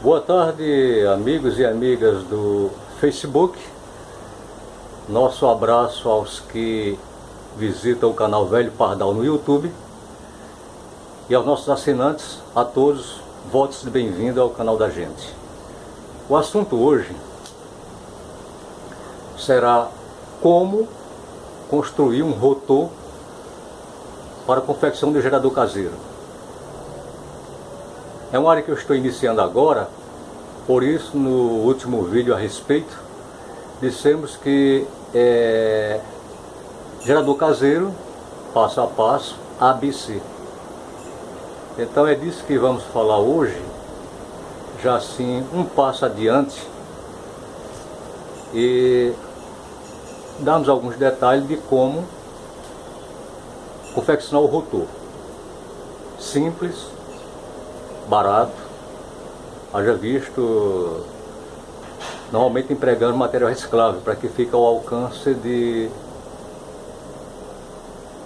Boa tarde, amigos e amigas do Facebook. Nosso abraço aos que visitam o canal Velho Pardal no YouTube. E aos nossos assinantes, a todos, votos de bem-vindo ao canal da gente. O assunto hoje será como construir um rotor para a confecção de gerador caseiro. É uma área que eu estou iniciando agora, por isso no último vídeo a respeito, dissemos que gerador caseiro, passo a passo, ABC. Então é disso que vamos falar hoje, já assim um passo adiante, e damos alguns detalhes de como confeccionar o rotor. Simples, barato, haja visto, normalmente empregando material reciclável, para que fique ao alcance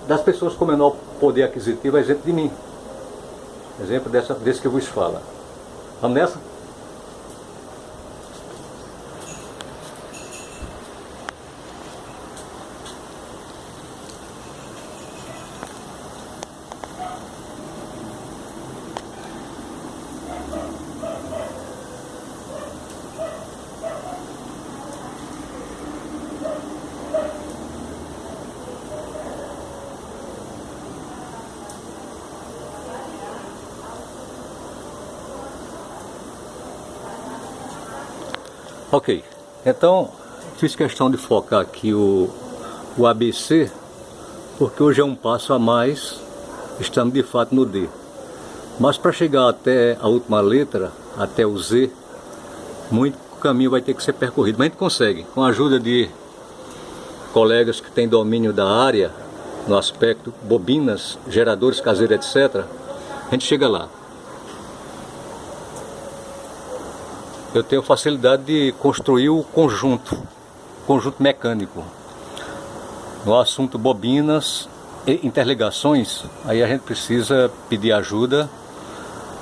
das pessoas com menor poder aquisitivo, exemplo de mim, exemplo desse que eu vos falo. Vamos nessa? Ok, então fiz questão de focar aqui o ABC, porque hoje é um passo a mais, estamos de fato no D. Mas para chegar até a última letra, até o Z, muito caminho vai ter que ser percorrido. Mas a gente consegue, com a ajuda de colegas que têm domínio da área, no aspecto bobinas, geradores caseiros, etc., a gente chega lá. Eu tenho facilidade de construir o conjunto mecânico. No assunto bobinas e interligações, aí a gente precisa pedir ajuda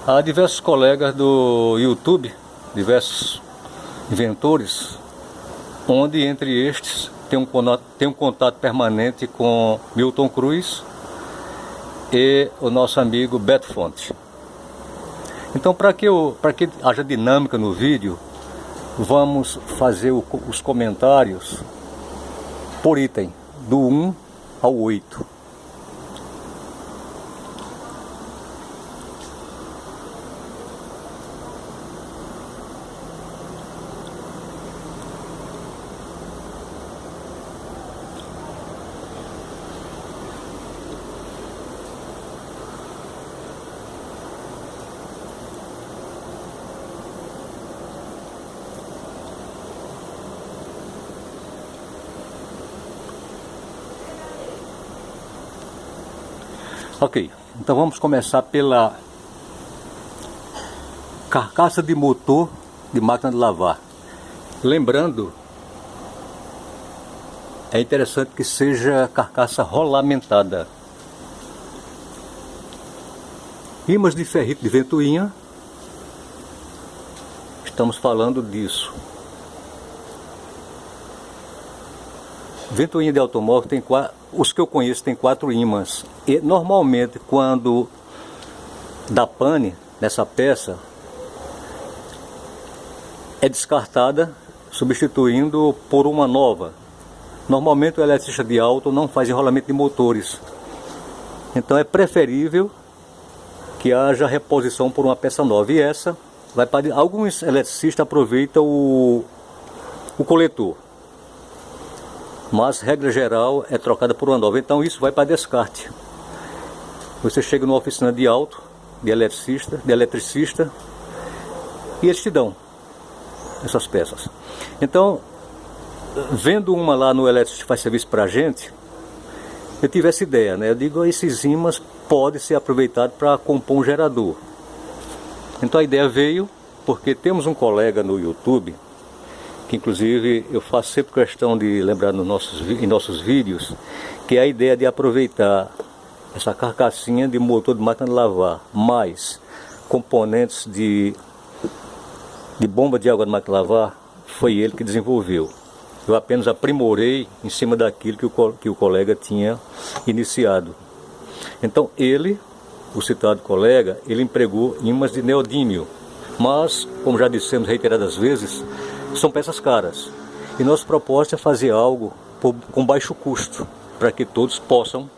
a diversos colegas do YouTube, diversos inventores, onde entre estes tem um contato permanente com Milton Cruz e o nosso amigo Beto Fonte. Então, para que haja dinâmica no vídeo, vamos fazer os comentários por item, do 1 ao 8. Ok, então vamos começar pela carcaça de motor de máquina de lavar. Lembrando, é interessante que seja carcaça rolamentada. Ímãs de ferrite de ventoinha, estamos falando disso. Ventoinha de automóvel tem os que eu conheço tem 4 ímãs. E normalmente quando dá pane nessa peça, é descartada, substituindo por uma nova. Normalmente o eletricista de auto não faz enrolamento de motores. Então é preferível que haja reposição por uma peça nova. E essa vai para... Alguns eletricistas aproveitam o coletor, mas regra geral é trocada por uma nova. Então isso vai para descarte. Você chega numa oficina de auto, de eletricista, e eles te dão essas peças. Então, vendo uma lá no eletricista que faz serviço para a gente, eu tive essa ideia, né? Eu digo, esses ímãs podem ser aproveitados para compor um gerador. Então a ideia veio porque temos um colega no YouTube, que inclusive eu faço sempre questão de lembrar em nossos vídeos, que é a ideia de aproveitar essa carcassinha de motor de máquina de lavar, mais componentes de de bomba de água de máquina de lavar, foi ele que desenvolveu. Eu apenas aprimorei em cima daquilo que o colega tinha iniciado. Então ele, o citado colega, ele empregou ímãs de neodímio. Mas, como já dissemos reiteradas vezes, são peças caras. E nosso propósito é fazer algo com baixo custo, para que todos possam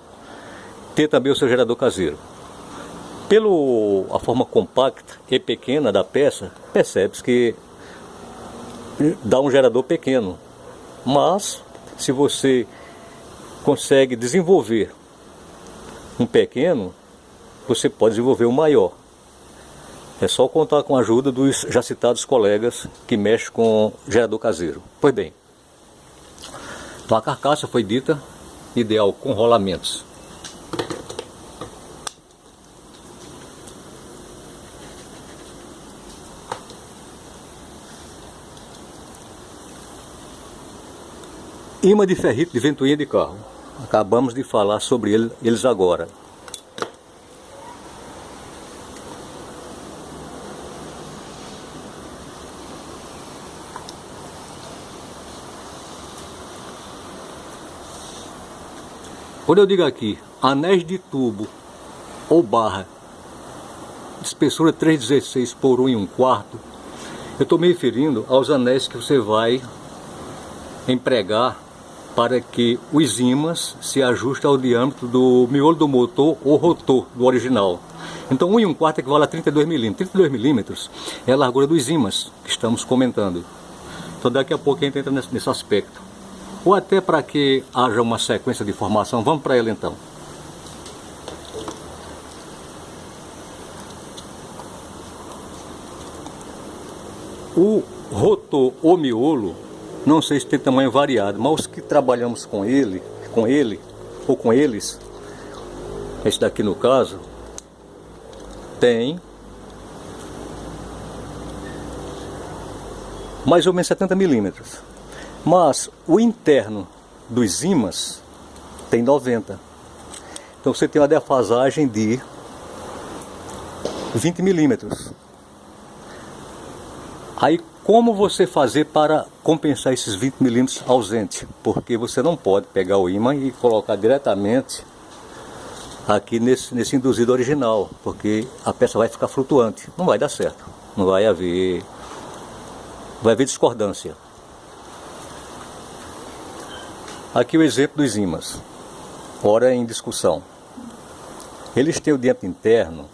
ter também o seu gerador caseiro. Pela forma compacta e pequena da peça, percebe-se que dá um gerador pequeno. Mas, se você consegue desenvolver um pequeno, você pode desenvolver um maior. É só contar com a ajuda dos já citados colegas que mexem com gerador caseiro. Pois bem, então a carcaça foi dita ideal com rolamentos. Imã de ferrito de ventoinha de carro. Acabamos de falar sobre eles agora. Quando eu digo aqui, anéis de tubo ou barra de espessura 3,16 por 1,25, eu estou me referindo aos anéis que você vai empregar para que os ímãs se ajustem ao diâmetro do miolo do motor ou rotor do original. Então 1,25 equivale a 32 mm. 32 mm é a largura dos ímãs que estamos comentando. Então daqui a pouco a gente entra nesse aspecto. Ou até para que haja uma sequência de formação, vamos para ela então. O rotor ou miolo, não sei se tem tamanho variado, mas os que trabalhamos com ele ou com eles, esse daqui no caso, tem mais ou menos 70 milímetros. Mas o interno dos ímãs tem 90. Então você tem uma defasagem de 20 milímetros. Aí como você fazer para compensar esses 20 milímetros ausentes? Porque você não pode pegar o ímã e colocar diretamente aqui nesse induzido original, porque a peça vai ficar flutuante. Não vai dar certo. Não vai haver discordância. Aqui o exemplo dos ímãs. Ora em discussão. Eles têm o diâmetro interno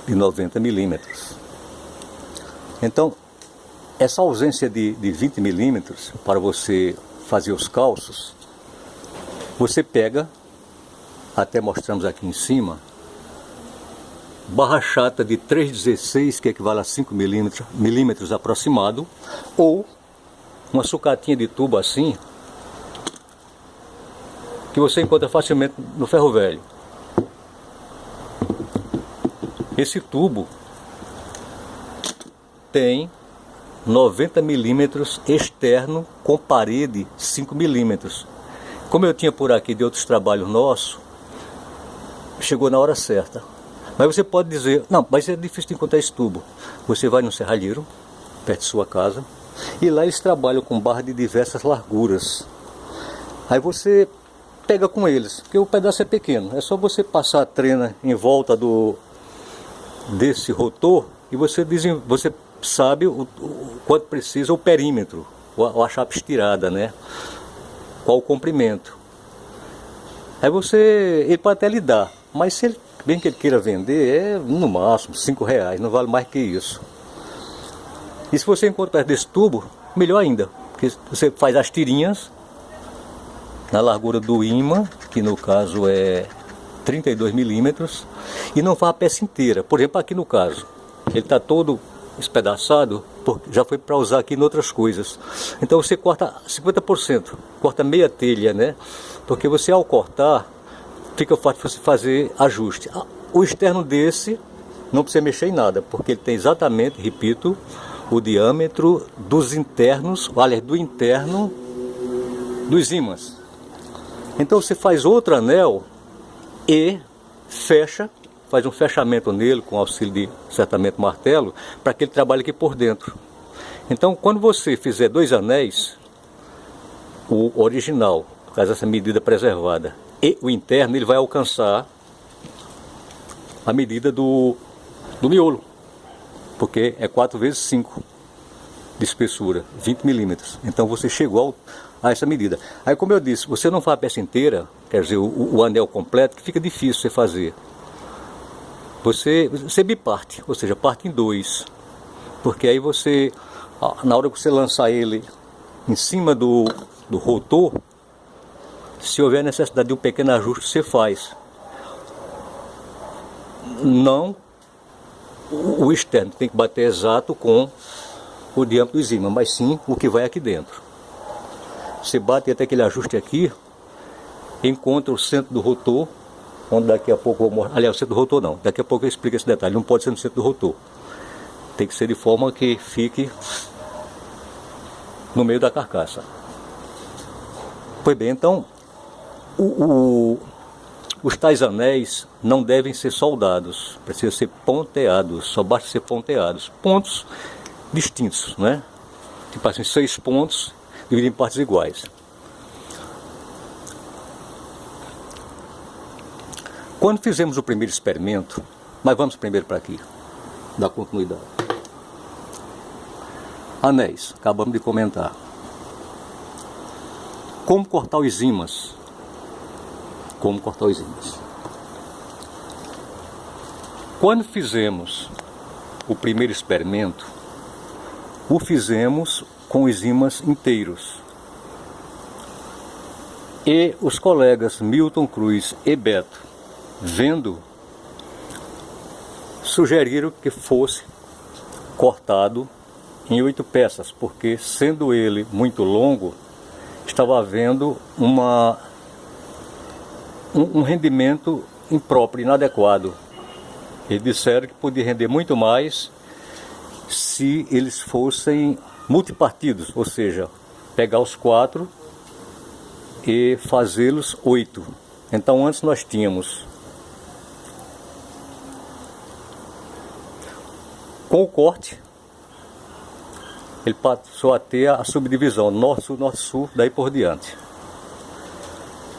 de 90 milímetros. Então, essa ausência de 20 milímetros para você fazer os calços, você pega, até mostramos aqui em cima, barra chata de 3,16, que equivale a 5 milímetros aproximado, ou uma sucatinha de tubo assim, que você encontra facilmente no ferro velho. Esse tubo tem 90 milímetros externo com parede 5 milímetros. Como eu tinha por aqui de outros trabalhos nossos, chegou na hora certa. Mas você pode dizer, não, mas é difícil de encontrar esse tubo. Você vai no serralheiro, perto de sua casa, e lá eles trabalham com barra de diversas larguras. Aí você pega com eles, porque o pedaço é pequeno. É só você passar a trena em volta desse rotor e você sabe o quanto precisa o perímetro, ou a chapa estirada, né? Qual o comprimento. Aí ele pode até lhe dar, mas se ele, bem que ele queira vender, é no máximo R$5, não vale mais que isso. E se você encontra perto desse tubo, melhor ainda, porque você faz as tirinhas na largura do ímã, que no caso é 32 milímetros, e não faz a peça inteira. Por exemplo, aqui no caso, ele está todo espedaçado, porque já foi para usar aqui em outras coisas. Então você corta 50%, corta meia telha, né? Porque você ao cortar, fica fácil você fazer ajuste. O externo desse não precisa mexer em nada, porque ele tem exatamente, repito, o diâmetro dos internos, aliás, do interno dos ímãs. Então você faz outro anel e fecha, faz um fechamento nele com auxílio de certamente martelo, para que ele trabalhe aqui por dentro. Então, quando você fizer 2 anéis, o original, por causa dessa medida preservada, e o interno, ele vai alcançar a medida do miolo, porque é 4 vezes 5 de espessura, 20 milímetros. Então você chegou a essa medida. Aí, como eu disse, você não faz a peça inteira, quer dizer, o anel completo, que fica difícil você fazer. Você biparte, ou seja, parte em 2, porque aí você, na hora que você lançar ele em cima do rotor, se houver necessidade de um pequeno ajuste, você faz. Não o externo, tem que bater exato com o diâmetro do ímã, mas sim o que vai aqui dentro. Você bate até aquele ajuste aqui, encontra o centro do rotor, onde daqui a pouco eu vou mostrar. Aliás, o centro do rotor não, daqui a pouco eu explico esse detalhe, não pode ser no centro do rotor. Tem que ser de forma que fique no meio da carcaça. Pois bem, então, os tais anéis não devem ser soldados, precisam ser ponteados, só basta ser ponteados. Pontos distintos, né? Tipo assim, 6 pontos divididos em partes iguais. Quando fizemos o primeiro experimento, mas vamos primeiro para aqui, dar continuidade. Anéis, acabamos de comentar. Como cortar os ímãs? Como cortar os ímãs? Quando fizemos o primeiro experimento, o fizemos com os ímãs inteiros. E os colegas Milton Cruz e Beto, vendo, sugeriram que fosse cortado em 8 peças, porque sendo ele muito longo, estava havendo um rendimento impróprio, inadequado. Eles disseram que podia render muito mais se eles fossem multipartidos, ou seja, pegar os 4 e fazê-los 8. Então antes nós tínhamos, com o corte, ele passou a ter a subdivisão norte-sul, norte-sul, daí por diante.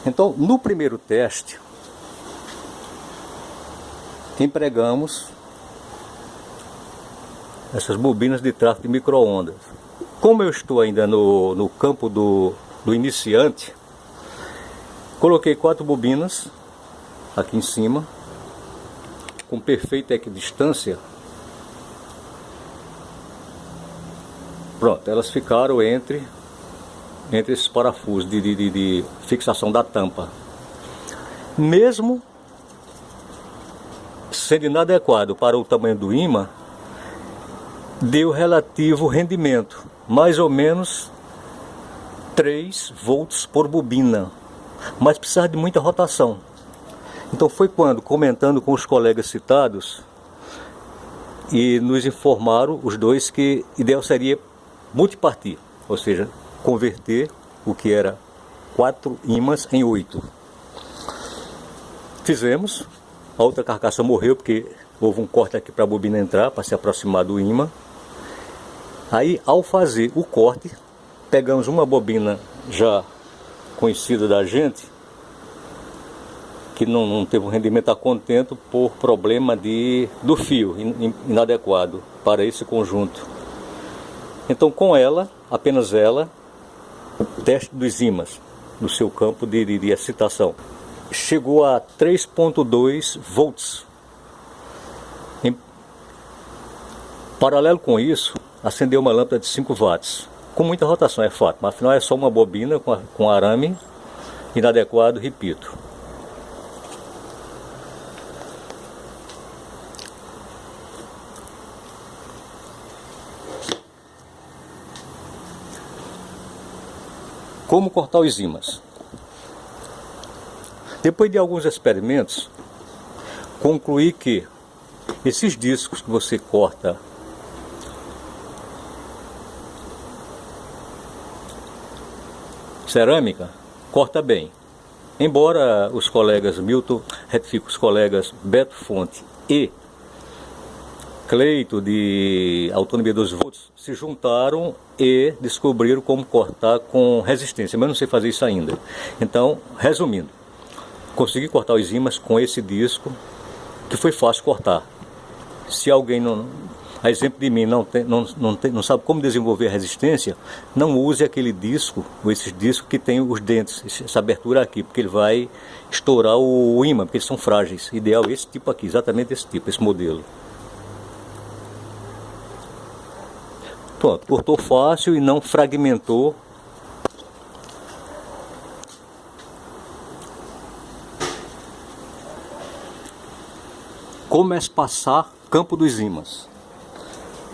Então, no primeiro teste, empregamos essas bobinas de tráfego de micro-ondas. Como eu estou ainda no campo do iniciante, coloquei 4 bobinas aqui em cima, com perfeita equidistância. Pronto, elas ficaram entre esses parafusos de fixação da tampa. Mesmo sendo inadequado para o tamanho do ímã, deu relativo rendimento, mais ou menos 3 volts por bobina, mas precisava de muita rotação. Então foi quando, comentando com os colegas citados, e nos informaram os dois que ideal seria multipartir, ou seja, converter o que era 4 ímãs em 8. Fizemos, a outra carcaça morreu porque houve um corte aqui para a bobina entrar, para se aproximar do ímã. Aí, ao fazer o corte, pegamos uma bobina já conhecida da gente, que não teve um rendimento a contento por problema do fio inadequado para esse conjunto. Então, com ela, apenas ela, teste dos ímãs no seu campo de excitação. Chegou a 3,2 volts. Em paralelo com isso, acendeu uma lâmpada de 5 watts. Com muita rotação, é fato, mas afinal é só uma bobina com arame inadequado, repito. Como cortar os ímãs? Depois de alguns experimentos, concluí que esses discos que você corta cerâmica, corta bem. Embora os colegas os colegas Beto Fonte e Cleito de autonomia 12 volts se juntaram e descobriram como cortar com resistência, mas eu não sei fazer isso ainda. Então, resumindo, consegui cortar os ímãs com esse disco, que foi fácil cortar. Se alguém não, a exemplo de mim, não sabe como desenvolver a resistência, não use aquele disco, ou esses discos que tem os dentes, essa abertura aqui, porque ele vai estourar o ímã, porque eles são frágeis. Ideal esse tipo aqui, exatamente esse tipo, esse modelo. Pronto, cortou fácil e não fragmentou. Como é passar campo dos ímãs?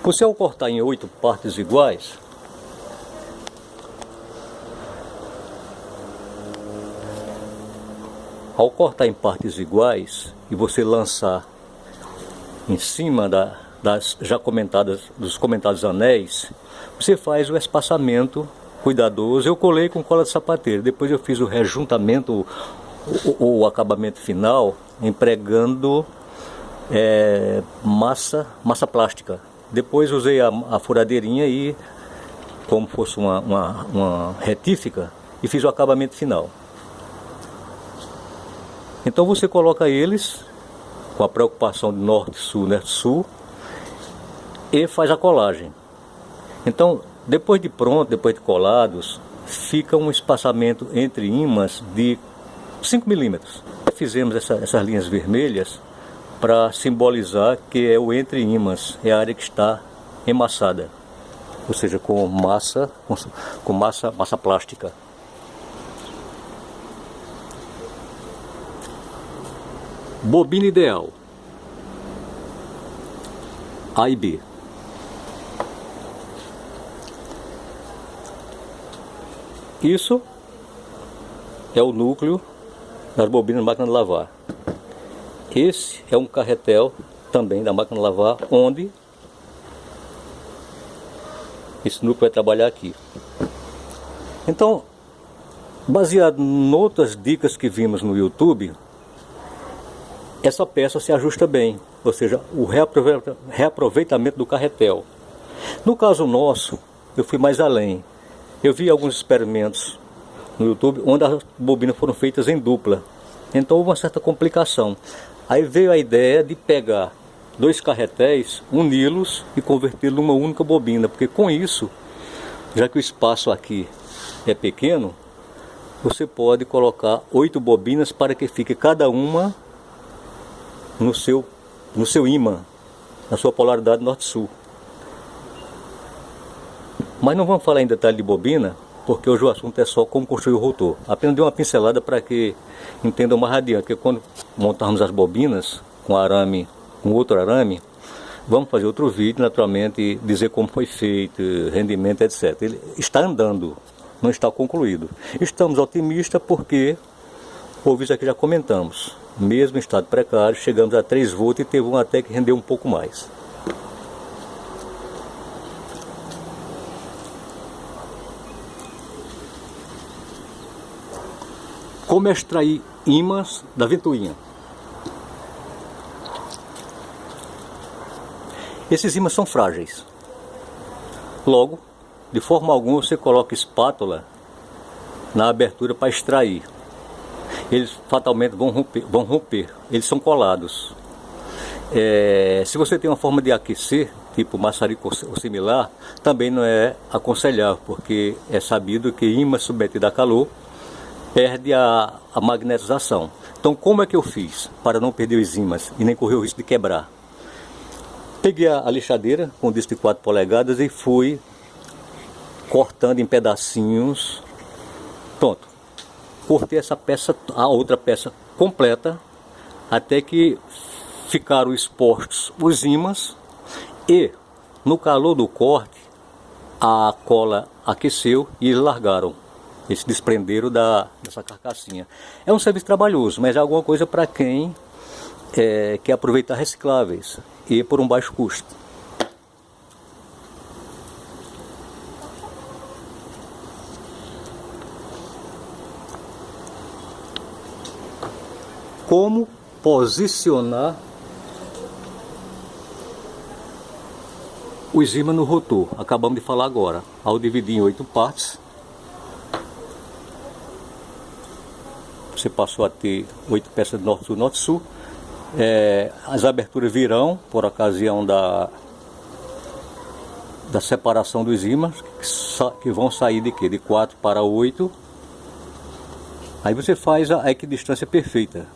Você, ao cortar em 8 partes iguais, e você lançar em cima dos comentados anéis, você faz o espaçamento cuidadoso. Eu colei com cola de sapateiro, depois eu fiz o rejuntamento, o acabamento final, empregando massa plástica. Depois usei a furadeirinha e, como fosse uma retífica, e fiz o acabamento final. Então você coloca eles com a preocupação de norte-sul, e faz a colagem. Então, depois de pronto, depois de colados, fica um espaçamento entre ímãs de 5 milímetros. Fizemos essas linhas vermelhas para simbolizar que é o entre ímãs, é a área que está emassada, ou seja, com massa plástica. Bobina ideal A e B. Isso é o núcleo das bobinas da máquina de lavar. Esse é um carretel também da máquina de lavar, onde esse núcleo vai trabalhar aqui. Então, baseado em outras dicas que vimos no YouTube, essa peça se ajusta bem, ou seja, o reaproveitamento do carretel. No caso nosso, eu fui mais além. Eu vi alguns experimentos no YouTube onde as bobinas foram feitas em dupla. Então houve uma certa complicação. Aí veio a ideia de pegar 2 carretéis, uni-los e convertê-los numa única bobina, porque com isso, já que o espaço aqui é pequeno, você pode colocar 8 bobinas para que fique cada uma no seu ímã, na sua polaridade norte-sul. Mas não vamos falar em detalhe de bobina, porque hoje o assunto é só como construir o rotor. Apenas dei uma pincelada para que entendam mais adiante, porque quando montarmos as bobinas com outro arame, vamos fazer outro vídeo, naturalmente, dizer como foi feito, rendimento, etc. Ele está andando, não está concluído. Estamos otimistas porque, por isso aqui já comentamos, mesmo em estado precário, chegamos a 3 volts e teve um até que rendeu um pouco mais. Como extrair ímãs da ventoinha? Esses ímãs são frágeis. Logo, de forma alguma, você coloca espátula na abertura para extrair. Eles fatalmente vão romper. Eles são colados. Se você tem uma forma de aquecer, tipo maçarico ou similar, também não é aconselhável, porque é sabido que ímã submetido a calor perde a magnetização. Então, como é que eu fiz para não perder os ímãs e nem correr o risco de quebrar? Peguei a lixadeira com disco de 4 polegadas e fui cortando em pedacinhos. Pronto. Cortei essa peça, a outra peça completa, até que ficaram expostos os ímãs e, no calor do corte, a cola aqueceu e eles largaram. Eles se desprenderam dessa carcassinha. É um serviço trabalhoso, mas é alguma coisa para quem quer aproveitar recicláveis e por um baixo custo. Como posicionar os ímãs no rotor, acabamos de falar agora. Ao dividir em 8 partes, você passou a ter 8 peças de norte-sul, norte-sul. As aberturas virão por ocasião da separação dos ímãs, que vão sair de quê? De 4 para 8. Aí você faz a equidistância perfeita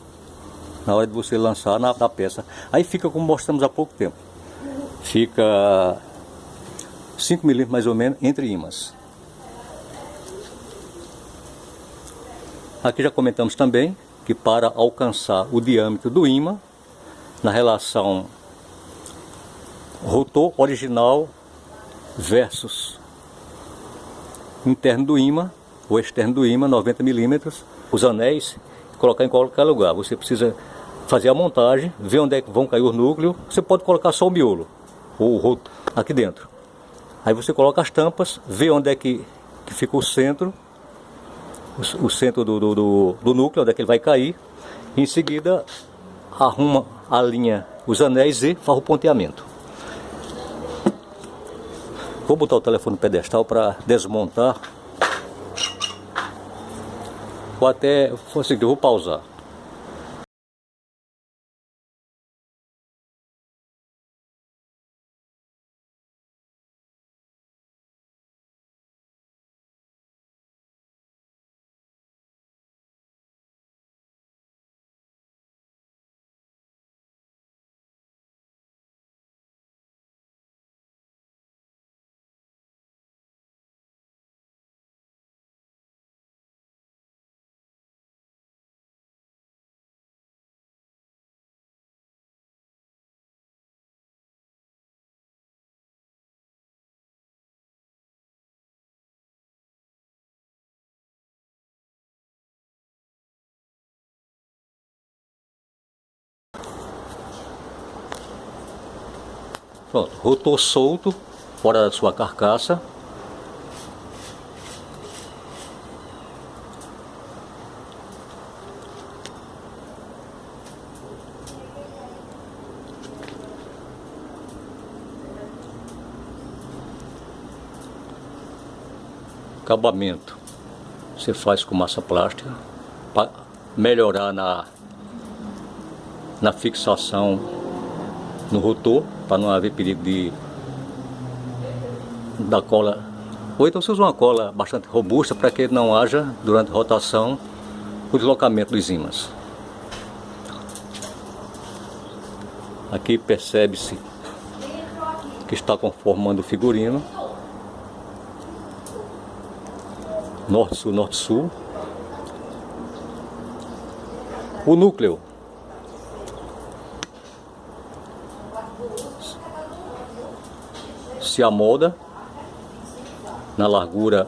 na hora de você lançar na peça. Aí fica como mostramos há pouco tempo. Fica 5 milímetros mais ou menos entre ímãs. Aqui já comentamos também que para alcançar o diâmetro do ímã, na relação rotor original versus interno do ímã, ou externo do ímã, 90 milímetros, os anéis, colocar em qualquer lugar. Você precisa fazer a montagem, ver onde é que vão cair os núcleos. Você pode colocar só o miolo, ou o rotor, aqui dentro. Aí você coloca as tampas, vê onde é que fica o centro, o centro do núcleo, onde é que ele vai cair. Em seguida, arruma a linha, os anéis e faz o ponteamento. Vou botar o telefone no pedestal para desmontar. Ou até, assim, eu vou pausar. Pronto, rotor solto, fora da sua carcaça. Acabamento você faz com massa plástica para melhorar na fixação no rotor, para não haver perigo da cola. Ou então você usa uma cola bastante robusta para que não haja, durante a rotação, o deslocamento dos ímãs. Aqui percebe-se que está conformando o figurino. Norte-sul, norte-sul. O núcleo se amolda na largura